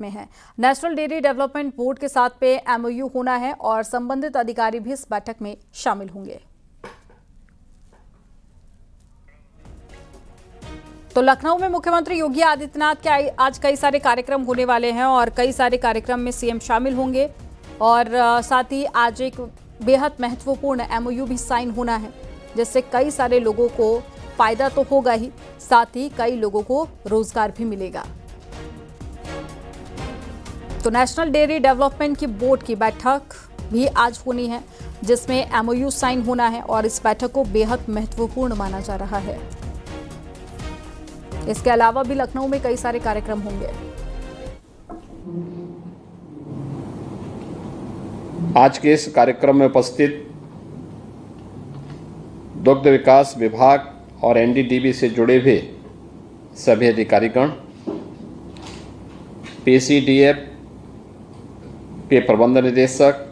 में है। National dairy development board के साथ पे एमओयू होना है और संबंधित अधिकारी भी इस बैठक में शामिल होंगे। तो लखनऊ में मुख्यमंत्री योगी आदित्यनाथ के आज कई सारे कार्यक्रम होने वाले हैं और कई सारे कार्यक्रम में सीएम शामिल होंगे और साथ ही आज एक बेहद महत्वपूर्ण एमओयू भी साइन होना है, जिससे कई सारे लोगों को फायदा तो होगा ही, साथ ही कई लोगों को रोजगार भी मिलेगा। तो नेशनल डेयरी डेवलपमेंट की बोर्ड की बैठक भी आज होनी है, जिसमें एमओयू साइन होना है और इस बैठक को बेहद महत्वपूर्ण माना जा रहा है। इसके अलावा भी लखनऊ में कई सारे कार्यक्रम होंगे। आज के इस कार्यक्रम में उपस्थित दुग्ध विकास विभाग और एनडीडीबी से जुड़े हुए सभी अधिकारीगण, पीसीडीएफ के प्रबंध निदेशक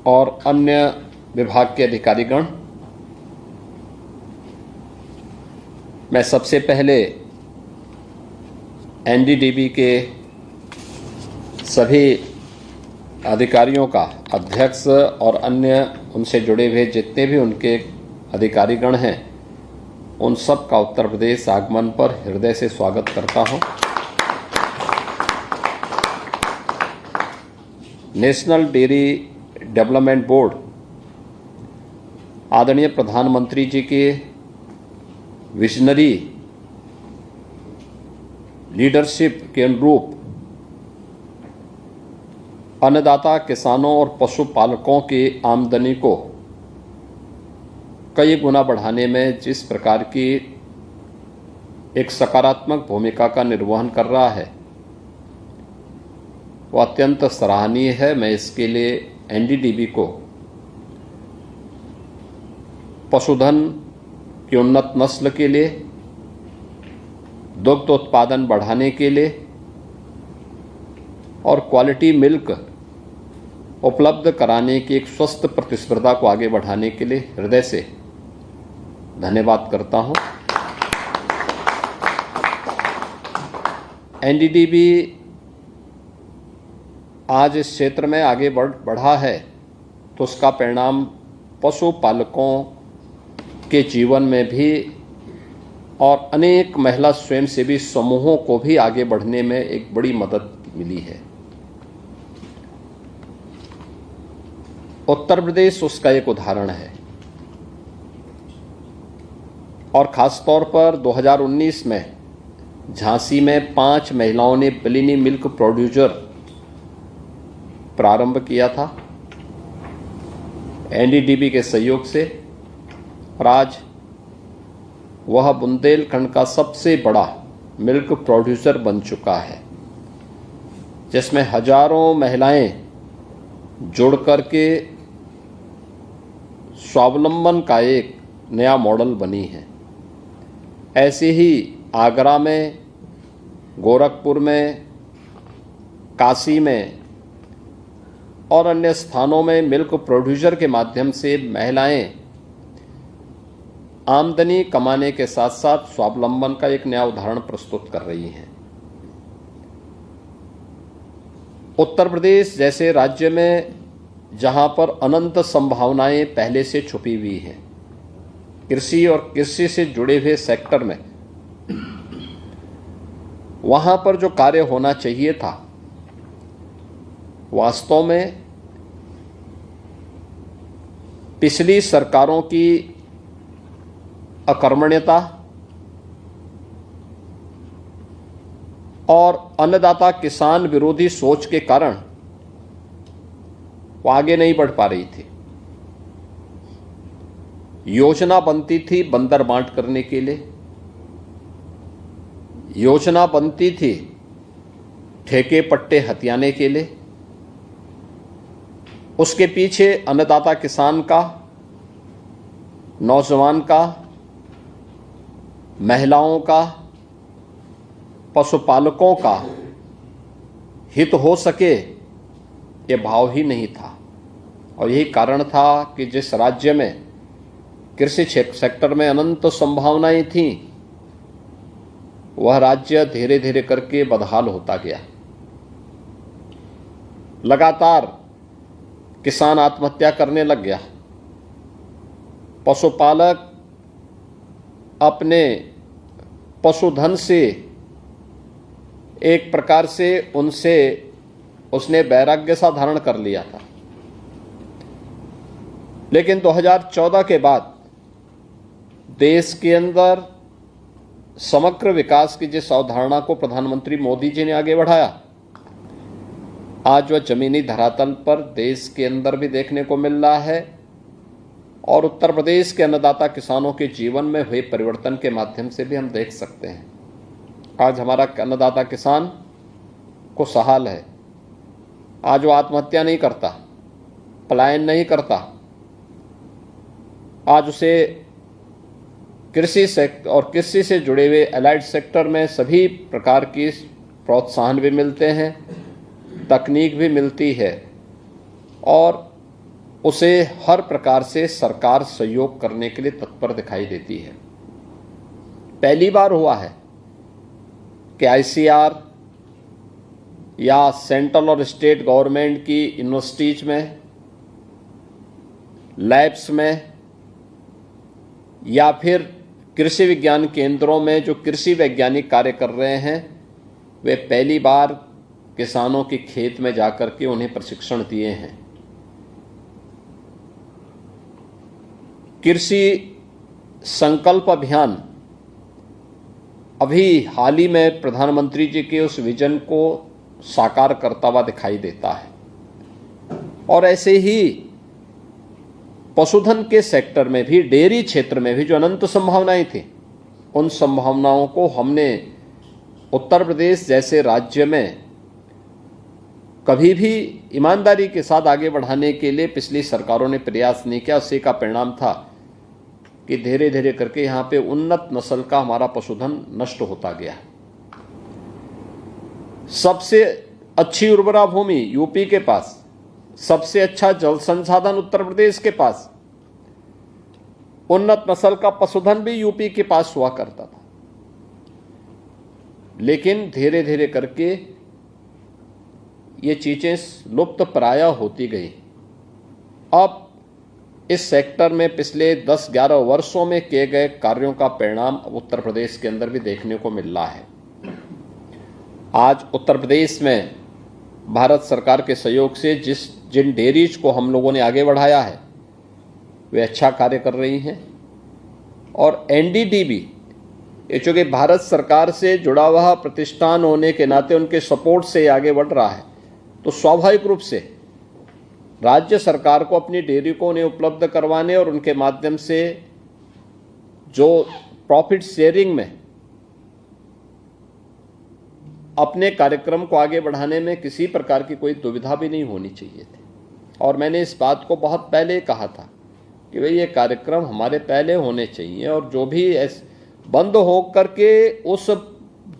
और अन्य विभाग के अधिकारीगण, मैं सबसे पहले एनडीडीबी के सभी अधिकारियों का, अध्यक्ष और अन्य उनसे जुड़े हुए जितने भी उनके अधिकारीगण हैं, उन सब का उत्तर प्रदेश आगमन पर हृदय से स्वागत करता हूं। नेशनल डेयरी डेवलपमेंट बोर्ड आदरणीय प्रधानमंत्री जी के विजनरी लीडरशिप के अनुरूप अन्नदाता किसानों और पशुपालकों की आमदनी को कई गुना बढ़ाने में जिस प्रकार की एक सकारात्मक भूमिका का निर्वहन कर रहा है, वो अत्यंत सराहनीय है। मैं इसके लिए एनडीडीबी को पशुधन की उन्नत नस्ल के लिए, दुग्ध उत्पादन बढ़ाने के लिए और क्वालिटी मिल्क उपलब्ध कराने की एक स्वस्थ प्रतिस्पर्धा को आगे बढ़ाने के लिए हृदय से धन्यवाद करता हूं। एनडीडीबी आज इस क्षेत्र में आगे बढ़ा है तो उसका परिणाम पशुपालकों के जीवन में भी और अनेक महिला स्वयंसेवी समूहों को भी आगे बढ़ने में एक बड़ी मदद मिली है। उत्तर प्रदेश उसका एक उदाहरण है और खासतौर पर 2019 में झांसी में 5 महिलाओं ने बिलिनी मिल्क प्रोड्यूसर प्रारंभ किया था एनडीडीबी के सहयोग से, और आज वह बुंदेलखंड का सबसे बड़ा मिल्क प्रोड्यूसर बन चुका है, जिसमें हजारों महिलाएं जुड़ करके स्वावलंबन का एक नया मॉडल बनी है। ऐसे ही आगरा में, गोरखपुर में, काशी में और अन्य स्थानों में मिल्क प्रोड्यूसर के माध्यम से महिलाएं आमदनी कमाने के साथ साथ स्वावलंबन का एक नया उदाहरण प्रस्तुत कर रही हैं। उत्तर प्रदेश जैसे राज्य में जहां पर अनंत संभावनाएं पहले से छुपी हुई हैं, कृषि और कृषि से जुड़े हुए सेक्टर में, वहां पर जो कार्य होना चाहिए था, वास्तव में पिछली सरकारों की अकर्मण्यता और अन्नदाता किसान विरोधी सोच के कारण वो आगे नहीं बढ़ पा रही थी। योजना बनती थी बंदर बांट करने के लिए, योजना बनती थी ठेके पट्टे हथियाने के लिए, उसके पीछे अन्नदाता किसान का, नौजवान का, महिलाओं का, पशुपालकों का हित हो सके, ये भाव ही नहीं था। और यही कारण था कि जिस राज्य में कृषि सेक्टर में अनंत संभावनाएं थीं, वह राज्य धीरे धीरे करके बदहाल होता गया। लगातार किसान आत्महत्या करने लग गया। पशुपालक अपने पशुधन से एक प्रकार से उसने वैराग्य सा धारण कर लिया था। लेकिन 2014 के बाद देश के अंदर समग्र विकास की जिस अवधारणा को प्रधानमंत्री मोदी जी ने आगे बढ़ाया, आज वह जमीनी धरातल पर देश के अंदर भी देखने को मिल रहा है और उत्तर प्रदेश के अन्नदाता किसानों के जीवन में हुए परिवर्तन के माध्यम से भी हम देख सकते हैं। आज हमारा अन्नदाता किसान खुशहाल है। आज वो आत्महत्या नहीं करता, पलायन नहीं करता। आज उसे कृषि सेक्टर और कृषि से जुड़े हुए एलाइड सेक्टर में सभी प्रकार की प्रोत्साहन भी मिलते हैं, तकनीक भी मिलती है और उसे हर प्रकार से सरकार सहयोग करने के लिए तत्पर दिखाई देती है। पहली बार हुआ है कि आईसीआर या सेंट्रल और स्टेट गवर्नमेंट की यूनिवर्सिटीज में, लैब्स में या फिर कृषि विज्ञान केंद्रों में जो कृषि वैज्ञानिक कार्य कर रहे हैं, वे पहली बार किसानों के खेत में जाकर के उन्हें प्रशिक्षण दिए हैं। कृषि संकल्प अभियान अभी हाल ही में प्रधानमंत्री जी के उस विजन को साकार करता हुआ दिखाई देता है। और ऐसे ही पशुधन के सेक्टर में भी, डेयरी क्षेत्र में भी जो अनंत संभावनाएं थी, उन संभावनाओं को हमने उत्तर प्रदेश जैसे राज्य में कभी भी ईमानदारी के साथ आगे बढ़ाने के लिए पिछली सरकारों ने प्रयास नहीं किया। उसी का परिणाम था कि धीरे धीरे करके यहाँ पे उन्नत नस्ल का हमारा पशुधन नष्ट होता गया। सबसे अच्छी उर्वरा भूमि यूपी के पास, सबसे अच्छा जल संसाधन उत्तर प्रदेश के पास, उन्नत नस्ल का पशुधन भी यूपी के पास हुआ करता था। लेकिन धीरे धीरे करके ये चीजें लुप्त प्राय होती गई। अब इस सेक्टर में पिछले 10-11 वर्षों में किए गए कार्यों का परिणाम उत्तर प्रदेश के अंदर भी देखने को मिल रहा है। आज उत्तर प्रदेश में भारत सरकार के सहयोग से जिन डेयरीज को हम लोगों ने आगे बढ़ाया है, वे अच्छा कार्य कर रही हैं। और एनडीडीबी, ये चूँकि भारत सरकार से जुड़ा हुआ प्रतिष्ठान होने के नाते उनके सपोर्ट से आगे बढ़ रहा है, तो स्वाभाविक रूप से राज्य सरकार को अपनी डेयरी को उन्हें उपलब्ध करवाने और उनके माध्यम से जो प्रॉफिट शेयरिंग में अपने कार्यक्रम को आगे बढ़ाने में किसी प्रकार की कोई दुविधा भी नहीं होनी चाहिए थी। और मैंने इस बात को बहुत पहले कहा था कि भाई ये कार्यक्रम हमारे पहले होने चाहिए और जो भी बंद हो करके उस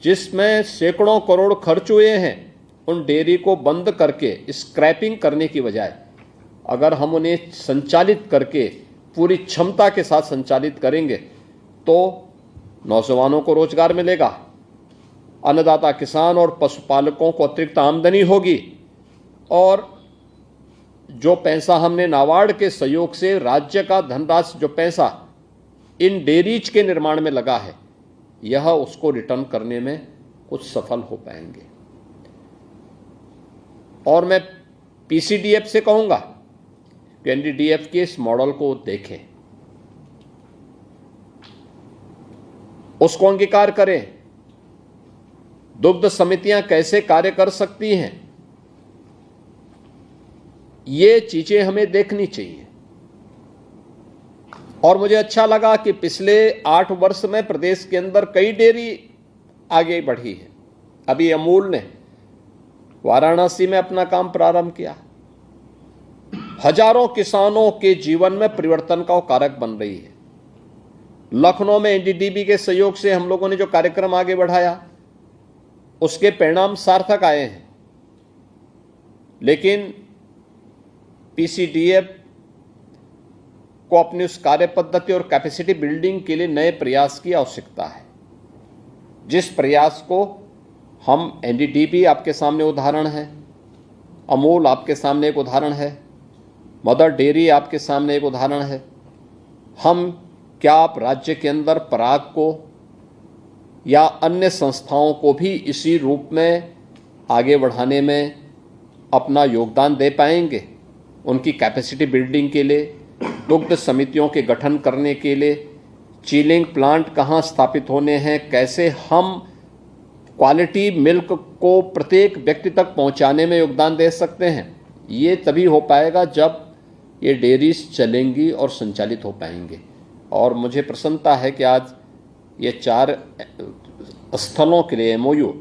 जिसमें सैकड़ों करोड़ खर्च हुए हैं, उन डेयरी को बंद करके स्क्रैपिंग करने की बजाय अगर हम उन्हें संचालित करके पूरी क्षमता के साथ संचालित करेंगे तो नौजवानों को रोजगार मिलेगा, अन्नदाता किसान और पशुपालकों को अतिरिक्त आमदनी होगी और जो पैसा हमने नाबार्ड के सहयोग से राज्य का धनराशि जो पैसा इन डेयरीज के निर्माण में लगा है, यह उसको रिटर्न करने में कुछ सफल हो पाएंगे। और मैं पीसीडीएफ से कहूंगा कि एनडीडीएफ के इस मॉडल को देखें, उसको अंगीकार करें। दुग्ध समितियां कैसे कार्य कर सकती हैं, ये चीजें हमें देखनी चाहिए। और मुझे अच्छा लगा कि पिछले 8 वर्ष में प्रदेश के अंदर कई डेयरी आगे बढ़ी है। अभी अमूल ने वाराणसी में अपना काम प्रारंभ किया, हजारों किसानों के जीवन में परिवर्तन का कारक बन रही है। लखनऊ में एनडीडीबी के सहयोग से हम लोगों ने जो कार्यक्रम आगे बढ़ाया, उसके परिणाम सार्थक आए हैं। लेकिन पीसीडीएफ को अपनी उस कार्य पद्धति और कैपेसिटी बिल्डिंग के लिए नए प्रयास की आवश्यकता है। जिस प्रयास को हम एनडीडीबी आपके सामने उदाहरण है, अमूल आपके सामने एक उदाहरण है, मदर डेयरी आपके सामने एक उदाहरण है, हम क्या आप राज्य के अंदर पराग को या अन्य संस्थाओं को भी इसी रूप में आगे बढ़ाने में अपना योगदान दे पाएंगे? उनकी कैपेसिटी बिल्डिंग के लिए, दुग्ध समितियों के गठन करने के लिए, चिलिंग प्लांट कहाँ स्थापित होने हैं, कैसे हम क्वालिटी मिल्क को प्रत्येक व्यक्ति तक पहुंचाने में योगदान दे सकते हैं, ये तभी हो पाएगा जब ये डेयरीज चलेंगी और संचालित हो पाएंगे। और मुझे प्रसन्नता है कि आज ये 4 स्थलों के लिए MOU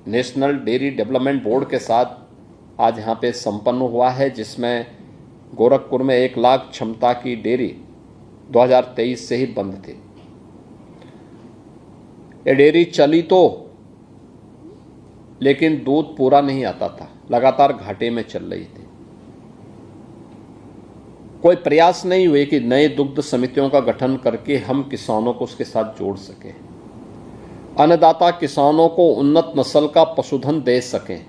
national dairy development board के साथ आज यहाँ पे संपन्न हुआ है, जिसमें गोरखपुर में 1 लाख क्षमता की डेयरी 2023 से ही बंद थी। ये डेयरी चली तो, लेकिन दूध पूरा नहीं आता था, लगातार घाटे में चल रही थी। कोई प्रयास नहीं हुए कि नए दुग्ध समितियों का गठन करके हम किसानों को उसके साथ जोड़ सकें, अन्नदाता किसानों को उन्नत नस्ल का पशुधन दे सकें,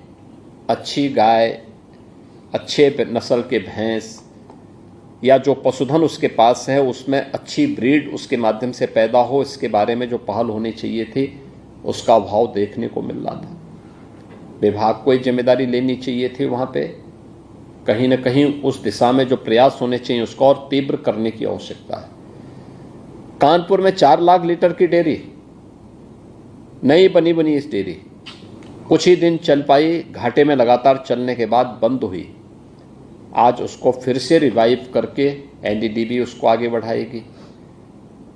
अच्छी गाय, अच्छे नस्ल के भैंस या जो पशुधन उसके पास है उसमें अच्छी ब्रीड उसके माध्यम से पैदा हो, इसके बारे में जो पहल होनी चाहिए थी उसका अभाव देखने को मिल रहा था। विभाग को एक जिम्मेदारी लेनी चाहिए थी, वहाँ पे कहीं न कहीं उस दिशा में जो प्रयास होने चाहिए उसको और तीव्र करने की आवश्यकता है। कानपुर में 4 लाख लीटर की डेयरी नई बनी इस डेयरी कुछ ही दिन चल पाई, घाटे में लगातार चलने के बाद बंद हुई। आज उसको फिर से रिवाइव करके एनडीडीबी उसको आगे बढ़ाएगी।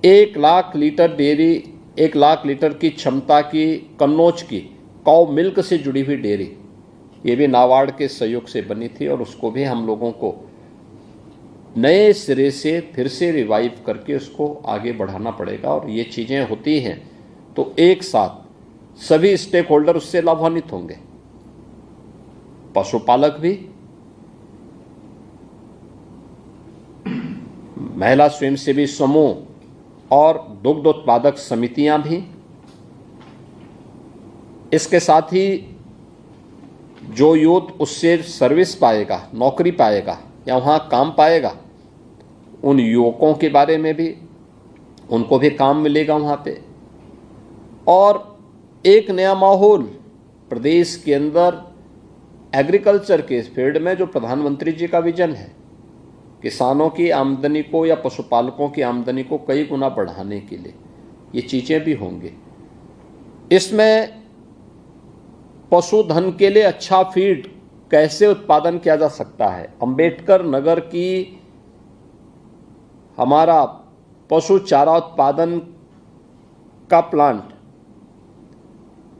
1 lakh litre dairy, 1 lakh litre की क्षमता की कन्नौज की काउ मिल्क से जुड़ी हुई डेयरी, ये भी नाबार्ड के सहयोग से बनी थी और उसको भी हम लोगों को नए सिरे से फिर से रिवाइव करके उसको आगे बढ़ाना पड़ेगा। और ये चीज़ें होती हैं तो एक साथ सभी स्टेक होल्डर उससे लाभान्वित होंगे, पशुपालक भी, महिला स्वयंसेवी समूह और दुग्ध उत्पादक समितियां भी। इसके साथ ही जो यूथ उससे सर्विस पाएगा, नौकरी पाएगा या वहाँ काम पाएगा, उन युवकों के बारे में भी उनको भी काम मिलेगा वहाँ पे। और एक नया माहौल प्रदेश के अंदर एग्रीकल्चर के फील्ड में जो प्रधानमंत्री जी का विजन है, किसानों की आमदनी को या पशुपालकों की आमदनी को कई गुना बढ़ाने के लिए ये चीज़ें भी होंगी। इसमें पशुधन के लिए अच्छा फीड कैसे उत्पादन किया जा सकता है, अंबेडकर नगर की हमारा पशु चारा उत्पादन का प्लांट,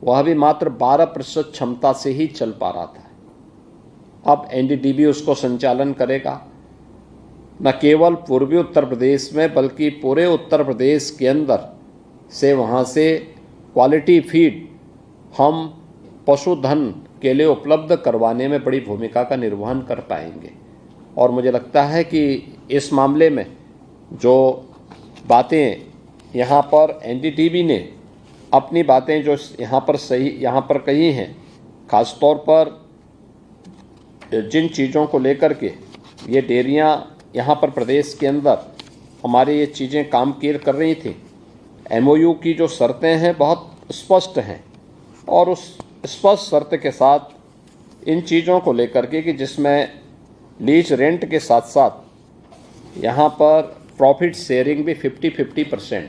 वह भी मात्र 12% क्षमता से ही चल पा रहा था। अब एनडीडीबी उसको संचालन करेगा, न केवल पूर्वी उत्तर प्रदेश में बल्कि पूरे उत्तर प्रदेश के अंदर से वहाँ से क्वालिटी फीड हम पशुधन के लिए उपलब्ध करवाने में बड़ी भूमिका का निर्वहन कर पाएंगे। और मुझे लगता है कि इस मामले में जो बातें यहाँ पर एनडीडीबी ने अपनी बातें जो यहाँ पर कही हैं, खासतौर पर जिन चीज़ों को लेकर के ये डेयरियाँ यहाँ पर प्रदेश के अंदर हमारी ये चीज़ें काम कर रही थी, एमओयू की जो शर्तें हैं बहुत स्पष्ट हैं और उस स्पष्ट शर्त के साथ इन चीज़ों को लेकर के कि जिसमें लीज रेंट के साथ साथ यहाँ पर प्रॉफिट शेयरिंग भी 50-50%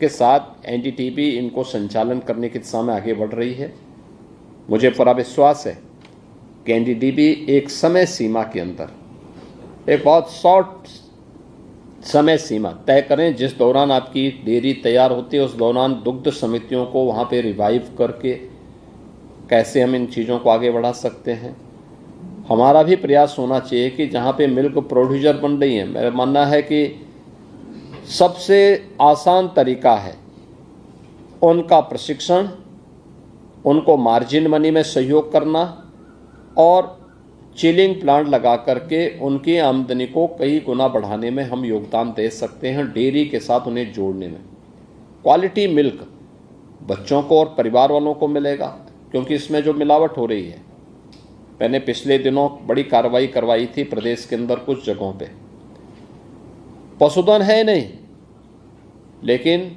के साथ एनडीडीबी इनको संचालन करने की दिशा में आगे बढ़ रही है। मुझे पूरा विश्वास है कि एनडीडीबी एक समय सीमा के अंदर एक बहुत शॉर्ट समय सीमा तय करें जिस दौरान आपकी डेयरी तैयार होती है, उस दौरान दुग्ध समितियों को वहाँ पे रिवाइव करके कैसे हम इन चीज़ों को आगे बढ़ा सकते हैं। हमारा भी प्रयास होना चाहिए कि जहाँ पे मिल्क प्रोड्यूसर बन रही हैं, मेरा मानना है कि सबसे आसान तरीका है उनका प्रशिक्षण, उनको मार्जिन मनी में सहयोग करना और चिलिंग प्लांट लगा करके उनकी आमदनी को कई गुना बढ़ाने में हम योगदान दे सकते हैं, डेयरी के साथ उन्हें जोड़ने में। क्वालिटी मिल्क बच्चों को और परिवार वालों को मिलेगा, क्योंकि इसमें जो मिलावट हो रही है, मैंने पिछले दिनों बड़ी कार्रवाई करवाई थी प्रदेश के अंदर कुछ जगहों पे। पशुधन है नहीं, लेकिन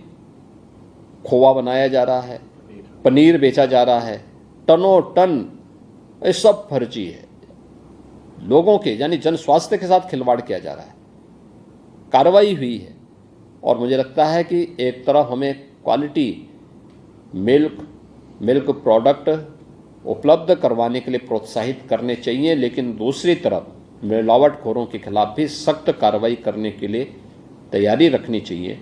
खोआ बनाया जा रहा है, पनीर बेचा जा रहा है, टनों टन, ये सब फर्जी है। लोगों के यानी जन स्वास्थ्य के साथ खिलवाड़ किया जा रहा है। कार्रवाई हुई है और मुझे लगता है कि एक तरफ हमें क्वालिटी मिल्क प्रोडक्ट उपलब्ध करवाने के लिए प्रोत्साहित करने चाहिए, लेकिन दूसरी तरफ मिलावटखोरों के खिलाफ भी सख्त कार्रवाई करने के लिए तैयारी रखनी चाहिए।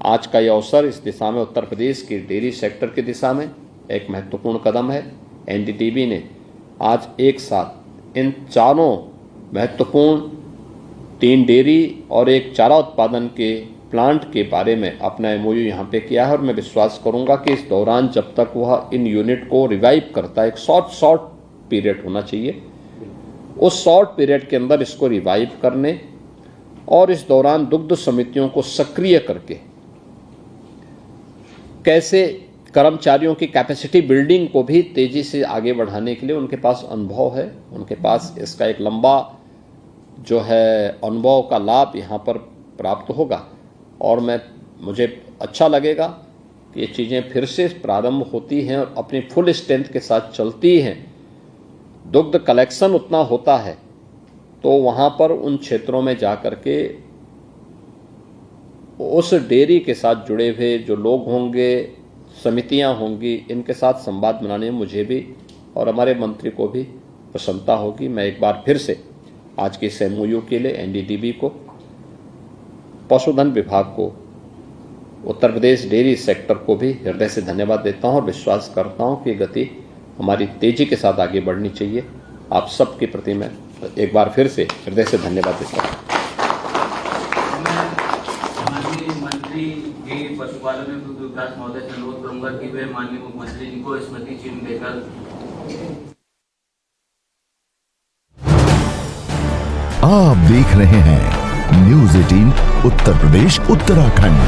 आज का यह अवसर इस दिशा में उत्तर प्रदेश के डेयरी सेक्टर की दिशा में एक महत्वपूर्ण कदम है। एनडीटीबी ने आज एक साथ इन चारों महत्वपूर्ण 3 डेयरी और एक चारा उत्पादन के प्लांट के बारे में अपना एमओयू यहाँ पे किया है और मैं विश्वास करूँगा कि इस दौरान जब तक वह इन यूनिट को रिवाइव करता है, एक शॉर्ट पीरियड होना चाहिए, उस शॉर्ट पीरियड के अंदर इसको रिवाइव करने और इस दौरान दुग्ध समितियों को सक्रिय करके कैसे कर्मचारियों की कैपेसिटी बिल्डिंग को भी तेजी से आगे बढ़ाने के लिए उनके पास अनुभव है, उनके पास इसका एक लंबा जो है अनुभव का लाभ यहाँ पर प्राप्त होगा और मुझे अच्छा लगेगा कि ये चीज़ें फिर से प्रारंभ होती हैं और अपनी फुल स्ट्रेंथ के साथ चलती हैं। दुग्ध कलेक्शन उतना होता है तो वहाँ पर उन क्षेत्रों में जा कर के उस डेयरी के साथ जुड़े हुए जो लोग होंगे, समितियाँ होंगी, इनके साथ संवाद बनाने में मुझे भी और हमारे मंत्री को भी प्रसन्नता होगी। मैं एक बार फिर से आज के इस एमओयू के लिए एनडीटीबी को, पशुधन विभाग को, उत्तर प्रदेश डेयरी सेक्टर को भी हृदय से धन्यवाद देता हूं और विश्वास करता हूं कि गति हमारी तेजी के साथ आगे बढ़नी चाहिए। आप सबके प्रति मैं एक बार फिर से हृदय से धन्यवाद देता हूं। माननीय मंत्री जी पशुपालन एवं दुग्ध विकास महोदय से अनुरोध करूंगा कि वे माननीय मुख्यमंत्री जी को स्मृति चिन्ह देकर। आप देख रहे हैं न्यूज़ 18 उत्तर प्रदेश उत्तराखंड।